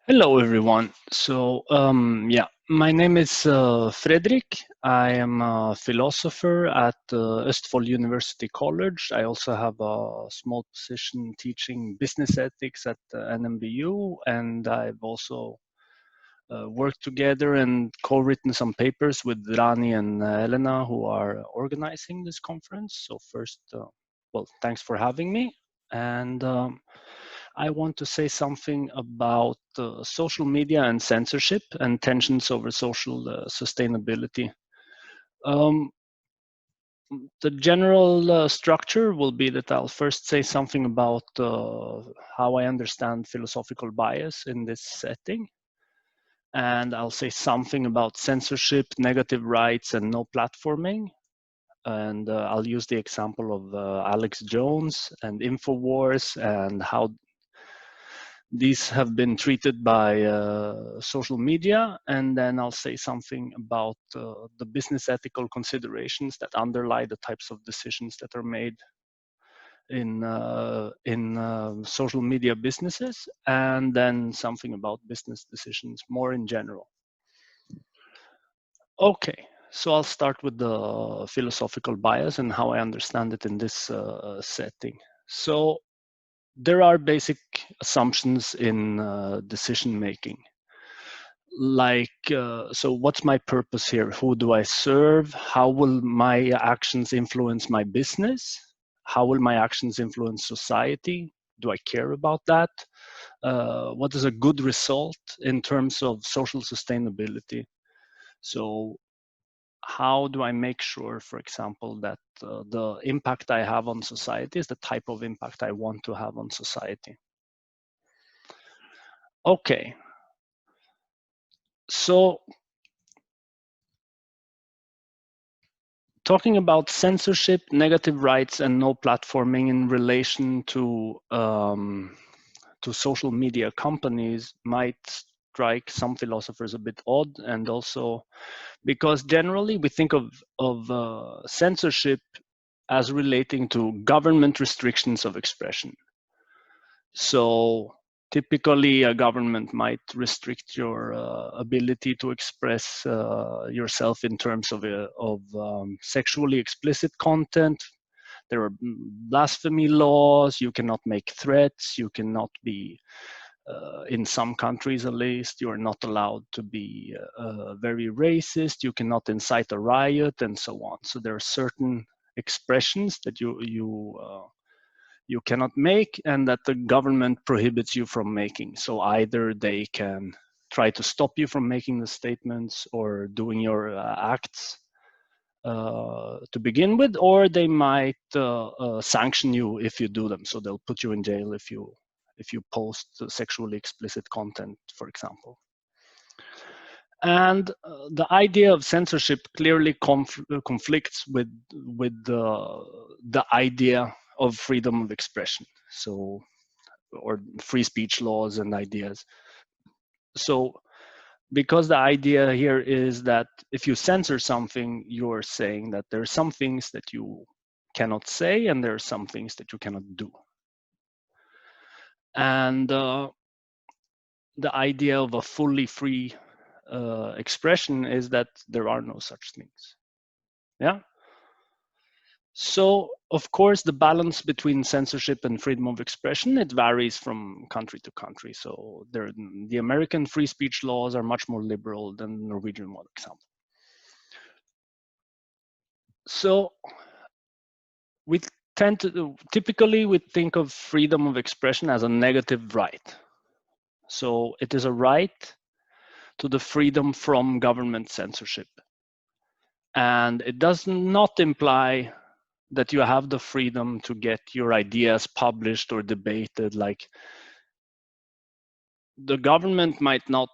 Hello, everyone. My name is Fredrik. I am a philosopher at Østfold University College. I also have a small position teaching business ethics at NMBU, and I've also worked together and co-written some papers with Rani and Elena, who are organizing this conference. So first, thanks for having me. And I want to say something about social media and censorship and tensions over social sustainability. The general structure will be that I'll first say something about how I understand philosophical bias in this setting. And I'll say something about censorship, negative rights, and no platforming. And I'll use the example of Alex Jones and Infowars and how these have been treated by social media, and then I'll say something about the business ethical considerations that underlie the types of decisions that are made in social media businesses, and then something about business decisions more in general. Okay, so I'll start with the philosophical bias and how I understand it in this setting. So there are basic assumptions in decision making. So what's my purpose here? Who do I serve? How will my actions influence my business? How will my actions influence society? Do I care about that? What is a good result in terms of social sustainability? So how do I make sure, for example, that the impact I have on society is the type of impact I want to have on society? Okay, so talking about censorship, negative rights, and no platforming in relation to social media companies might strike some philosophers a bit odd, and also because generally we think of censorship as relating to government restrictions of expression. So typically a government might restrict your ability to express yourself in terms of sexually explicit content. There are blasphemy laws. You cannot make threats. You cannot be, in some countries at least, you're not allowed to be very racist. You cannot incite a riot and so on. So there are certain expressions that you cannot make and that the government prohibits you from making. So either they can try to stop you from making the statements or doing your acts to begin with, or they might sanction you if you do them. So they'll put you in jail if you post sexually explicit content, for example. And the idea of censorship clearly conflicts with the idea of freedom of expression, so, or free speech laws and ideas. So because the idea here is that if you censor something, you're saying that there are some things that you cannot say and there are some things that you cannot do. And the idea of a fully free expression is that there are no such things. Yeah. So, of course, the balance between censorship and freedom of expression, it varies from country to country. So the American free speech laws are much more liberal than the Norwegian one, for example. So we tend to, typically we think of freedom of expression as a negative right. So it is a right to the freedom from government censorship. And it does not imply that you have the freedom to get your ideas published or debated. Like, the government might not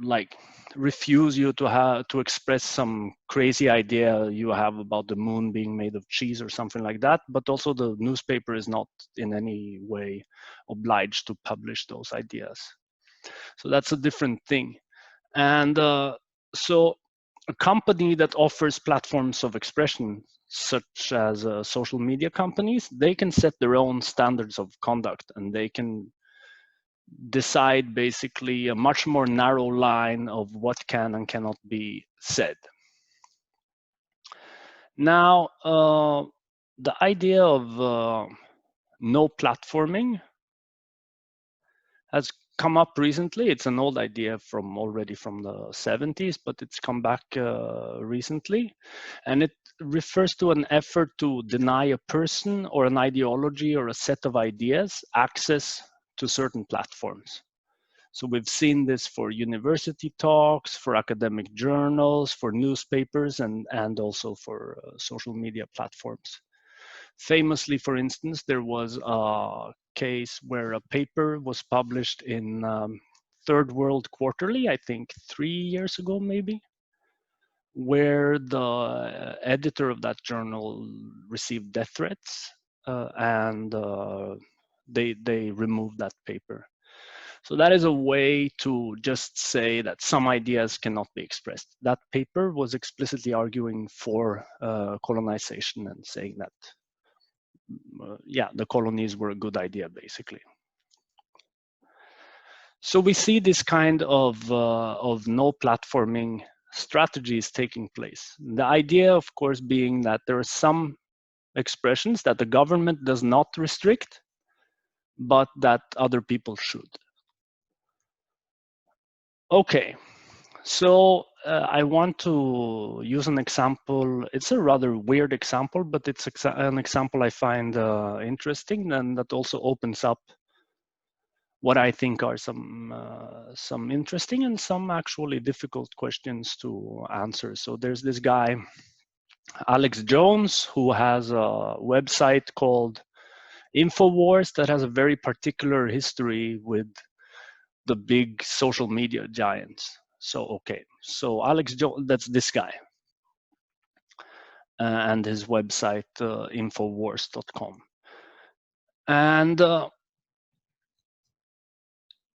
like refuse you to express some crazy idea you have about the moon being made of cheese or something like that, but also the newspaper is not in any way obliged to publish those ideas. So that's a different thing. And so a company that offers platforms of expression, such as social media companies, they can set their own standards of conduct, and they can decide basically a much more narrow line of what can and cannot be said. Now, the idea of no platforming has come up recently. It's an old idea already from the 70s, but it's come back recently. And it refers to an effort to deny a person or an ideology or a set of ideas access to certain platforms. So we've seen this for university talks, for academic journals, for newspapers, and also for social media platforms. Famously, for instance, there was a case where a paper was published in Third World Quarterly, I think 3 years ago maybe, where the editor of that journal received death threats, and they removed that paper. So that is a way to just say that some ideas cannot be expressed. That paper was explicitly arguing for colonization and saying that, yeah, the colonies were a good idea, basically. So we see this kind of no platforming strategies taking place. The idea, of course, being that there are some expressions that the government does not restrict, but that other people should. Okay, so I want to use an example. It's a rather weird example, but it's an example I find interesting, and that also opens up what I think are some interesting and some actually difficult questions to answer. So there's this guy, Alex Jones, who has a website called Infowars that has a very particular history with the big social media giants. So, okay, so Alex Jones, that's this guy, and his website, Infowars.com. And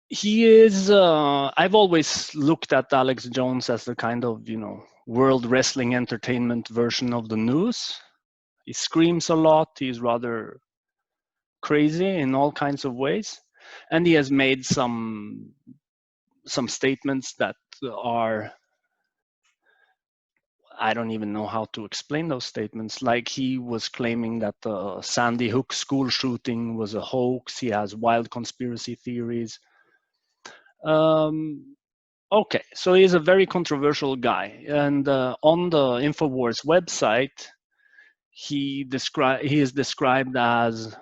he is, I've always looked at Alex Jones as the kind of, world wrestling entertainment version of the news. He screams a lot. He's rather crazy in all kinds of ways. And he has made some statements that are, I don't even know how to explain those statements. Like, he was claiming that the Sandy Hook school shooting was a hoax. He has wild conspiracy theories. Okay, so he's a very controversial guy. And on the Infowars website, he is described as,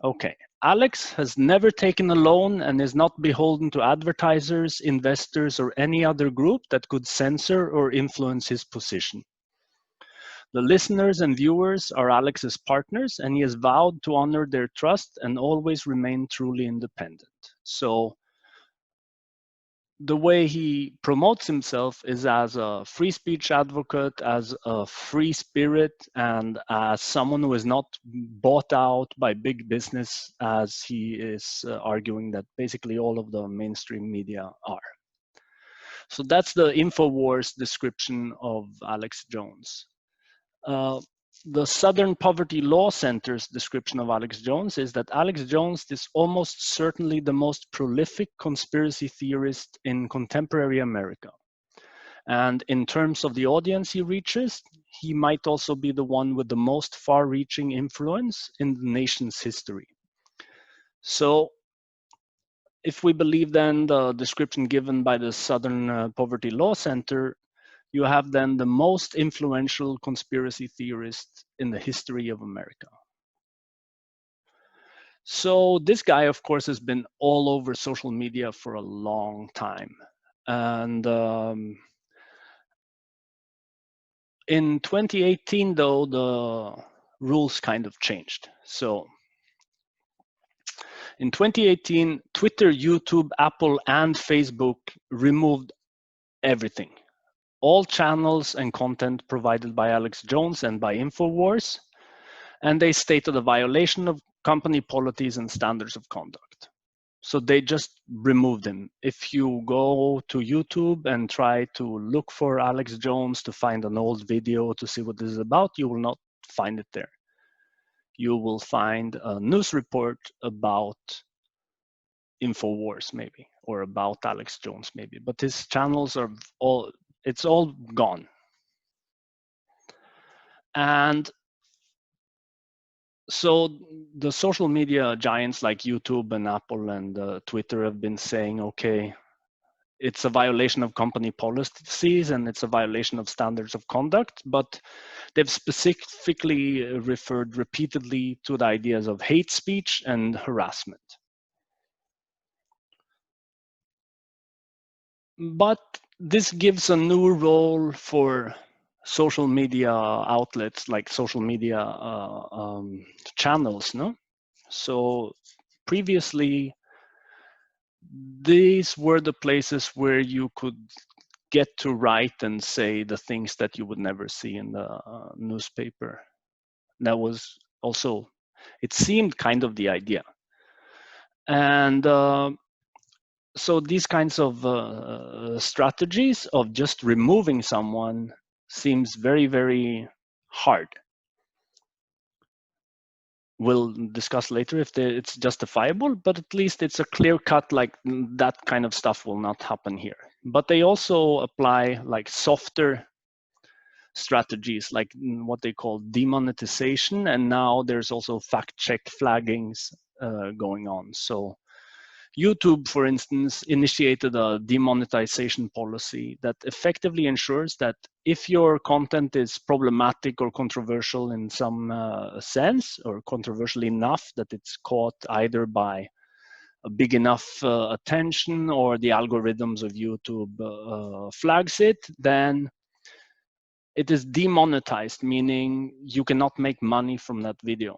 okay, Alex has never taken a loan and is not beholden to advertisers, investors, or any other group that could censor or influence his position. The listeners and viewers are Alex's partners, and he has vowed to honor their trust and always remain truly independent. So the way he promotes himself is as a free speech advocate, as a free spirit, and as someone who is not bought out by big business, as he is arguing that basically all of the mainstream media are. So that's the Infowars description of Alex Jones. The Southern Poverty Law Center's description of Alex Jones is that Alex Jones is almost certainly the most prolific conspiracy theorist in contemporary America. And in terms of the audience he reaches, he might also be the one with the most far-reaching influence in the nation's history. So if we believe then the description given by the Southern Poverty Law Center, you have then the most influential conspiracy theorist in the history of America. So this guy, of course, has been all over social media for a long time. And in 2018, though, the rules kind of changed. So in 2018, Twitter, YouTube, Apple, and Facebook removed everything. All channels and content provided by Alex Jones and by Infowars, and they stated a violation of company policies and standards of conduct. So they just removed him. If you go to YouTube and try to look for Alex Jones to find an old video to see what this is about, you will not find it there. You will find a news report about Infowars maybe, or about Alex Jones maybe, but his channels are it's all gone. And so the social media giants like YouTube and Apple and Twitter have been saying, okay, it's a violation of company policies and it's a violation of standards of conduct, but they've specifically referred repeatedly to the ideas of hate speech and harassment. But this gives a new role for social media outlets, like social media channels, no? So previously, these were the places where you could get to write and say the things that you would never see in the newspaper. That was also, it seemed kind of the idea. And so these kinds of strategies of just removing someone seems very, very hard. We'll discuss later if it's justifiable, but at least it's a clear cut, like that kind of stuff will not happen here. But they also apply like softer strategies, like what they call demonetization, and now there's also fact check flaggings going on. So YouTube, for instance, initiated a demonetization policy that effectively ensures that if your content is problematic or controversial in some sense, or controversial enough that it's caught either by a big enough attention or the algorithms of YouTube flags it, then it is demonetized, meaning you cannot make money from that video.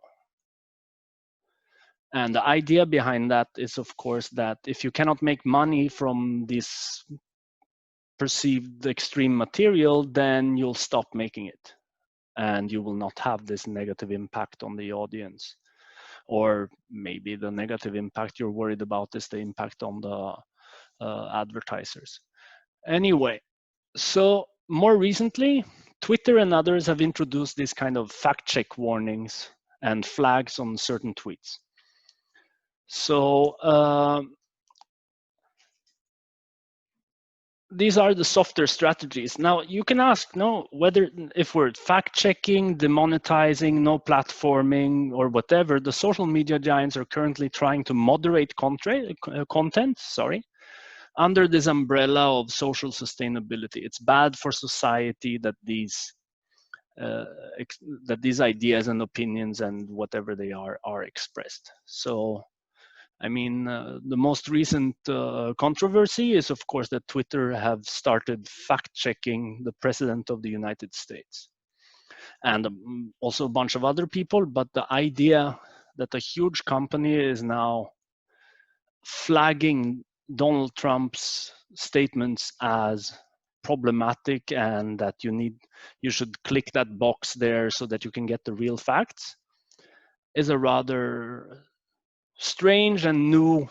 And the idea behind that is, of course, that if you cannot make money from this perceived extreme material, then you'll stop making it. And you will not have this negative impact on the audience. Or maybe the negative impact you're worried about is the impact on the advertisers. Anyway, so more recently, Twitter and others have introduced this kind of fact check warnings and flags on certain tweets. So these are the softer strategies. Now you can ask, no, whether if we're fact checking, demonetizing, no platforming, or whatever, the social media giants are currently trying to moderate content, under this umbrella of social sustainability. It's bad for society that these ideas and opinions and whatever they are expressed. So I mean, the most recent controversy is, of course, that Twitter have started fact-checking the President of the United States and also a bunch of other people. But the idea that a huge company is now flagging Donald Trump's statements as problematic and that you should click that box there so that you can get the real facts is a rather strange and new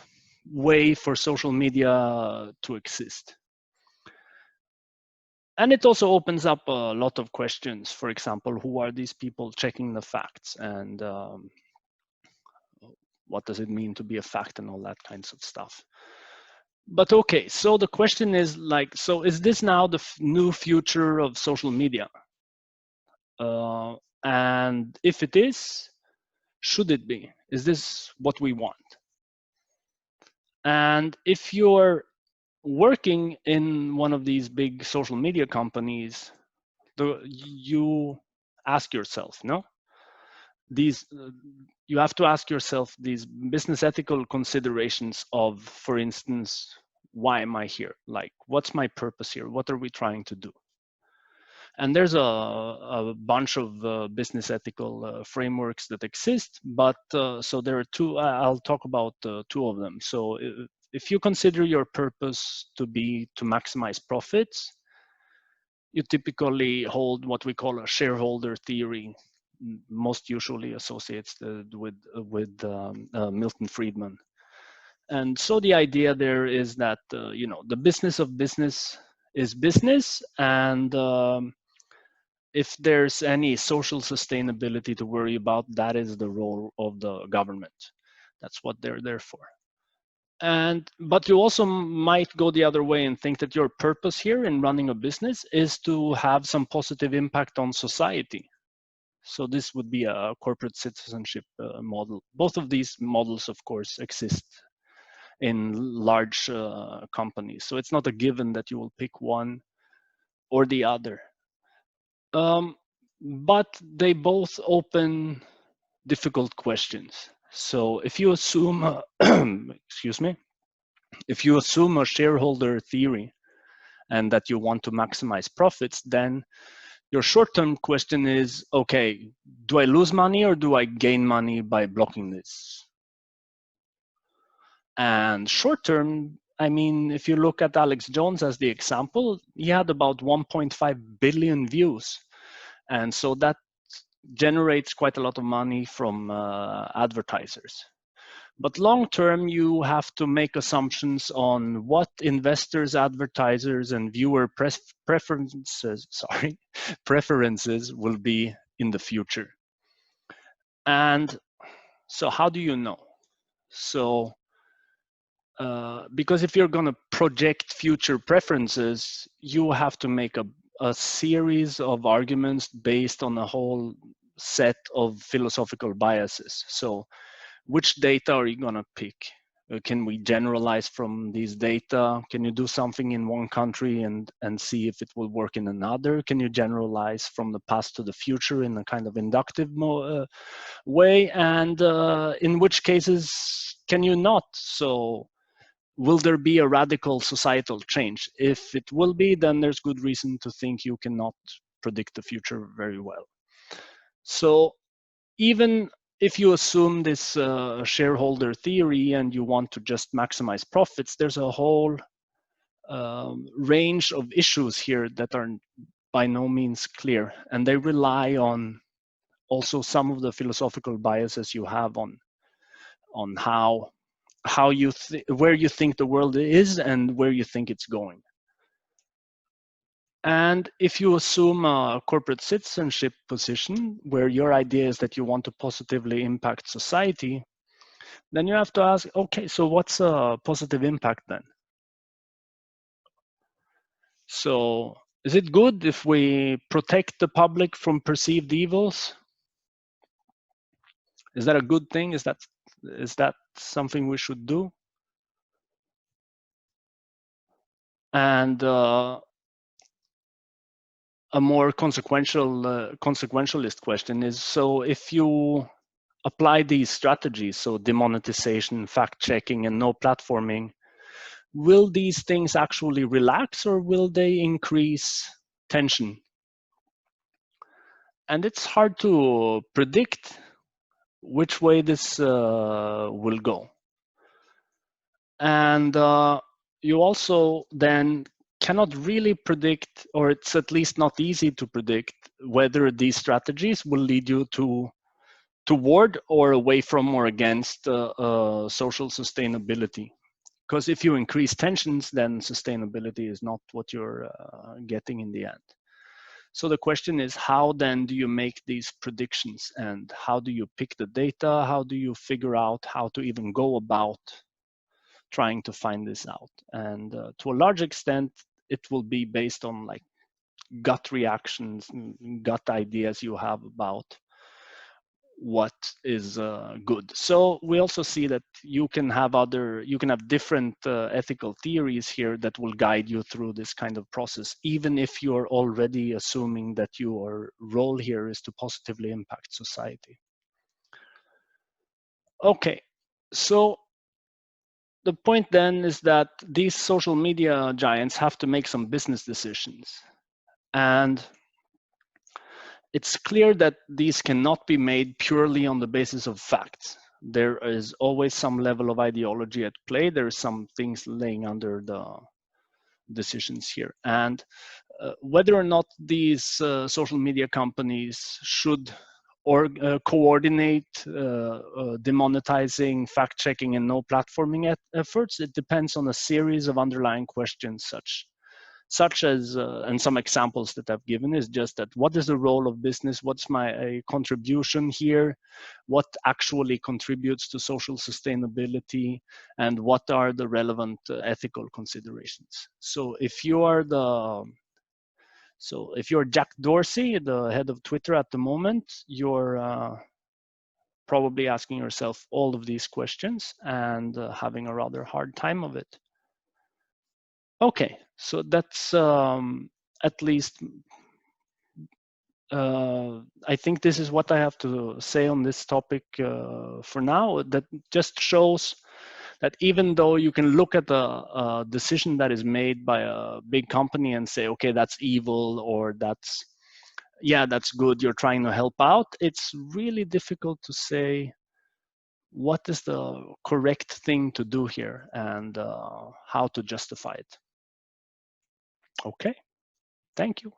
way for social media to exist. And it also opens up a lot of questions. For example, who are these people checking the facts, and what does it mean to be a fact, and all that kinds of stuff. But okay, so the question is like, so is this now the new future of social media? And if it is, should it be? Is this what we want? And if you're working in one of these big social media companies, you ask yourself, no? You have to ask yourself these business ethical considerations of, for instance, why am I here? Like, what's my purpose here? What are we trying to do? And there's a bunch of business ethical frameworks that exist, but so there are two. I'll talk about two of them. So if you consider your purpose to be to maximize profits, you typically hold what we call a shareholder theory, most usually associated with Milton Friedman. And so the idea there is that the business of business is business, and if there's any social sustainability to worry about, that is the role of the government. That's what they're there for. But you also might go the other way and think that your purpose here in running a business is to have some positive impact on society. So this would be a corporate citizenship model. Both of these models, of course, exist in large companies. So it's not a given that you will pick one or the other. But they both open difficult questions. So if you assume, excuse me, if you assume a shareholder theory and that you want to maximize profits, then your short-term question is, okay, do I lose money or do I gain money by blocking this? And short-term, I mean, if you look at Alex Jones as the example, he had about 1.5 billion views. And so that generates quite a lot of money from advertisers. But long term, you have to make assumptions on what investors, advertisers, and viewer preferences will be in the future. And so how do you know? So because if you're going to project future preferences, you have to make a series of arguments based on a whole set of philosophical biases. So which data are you going to pick? Can we generalize from these data? Can you do something in one country and see if it will work in another? Can you generalize from the past to the future in a kind of inductive way? And in which cases can you not? So will there be a radical societal change? If it will be, then there's good reason to think you cannot predict the future very well. So even if you assume this shareholder theory and you want to just maximize profits, there's a whole range of issues here that are by no means clear, and they rely on also some of the philosophical biases you have on how you where you think the world is and where you think it's going. And if you assume a corporate citizenship position where your idea is that you want to positively impact society, then you have to ask, okay, so what's a positive impact then? So is it good if we protect the public from perceived evils? Is that a good thing? Is that something we should do? And a more consequentialist question is, so if you apply these strategies, so demonetization, fact-checking, and no platforming, will these things actually relax or will they increase tension? And it's hard to predict which way this will go. And you also then cannot really predict, or it's at least not easy to predict, whether these strategies will lead you toward or away from or against social sustainability. Because if you increase tensions, then sustainability is not what you're getting in the end. So the question is, how then do you make these predictions, and how do you pick the data? How do you figure out how to even go about trying to find this out? And to a large extent, it will be based on like gut reactions, gut ideas you have about what is good. So we also see that you can have different ethical theories here that will guide you through this kind of process, even if you're already assuming that your role here is to positively impact society. Okay, so the point then is that these social media giants have to make some business decisions, and it's clear that these cannot be made purely on the basis of facts. There is always some level of ideology at play. There are some things laying under the decisions here. And whether or not these social media companies should coordinate demonetizing, fact-checking, and no platforming efforts, it depends on a series of underlying questions such such as, and some examples that I've given is just that what is the role of business? What's my contribution here? What actually contributes to social sustainability? And what are the relevant ethical considerations? So if you are if you're Jack Dorsey, the head of Twitter at the moment, you're probably asking yourself all of these questions and having a rather hard time of it. Okay, so that's at least, I think this is what I have to say on this topic for now. That just shows that even though you can look at a decision that is made by a big company and say, okay, that's evil, or that's, yeah, that's good, you're trying to help out, it's really difficult to say what is the correct thing to do here and how to justify it. Okay, thank you.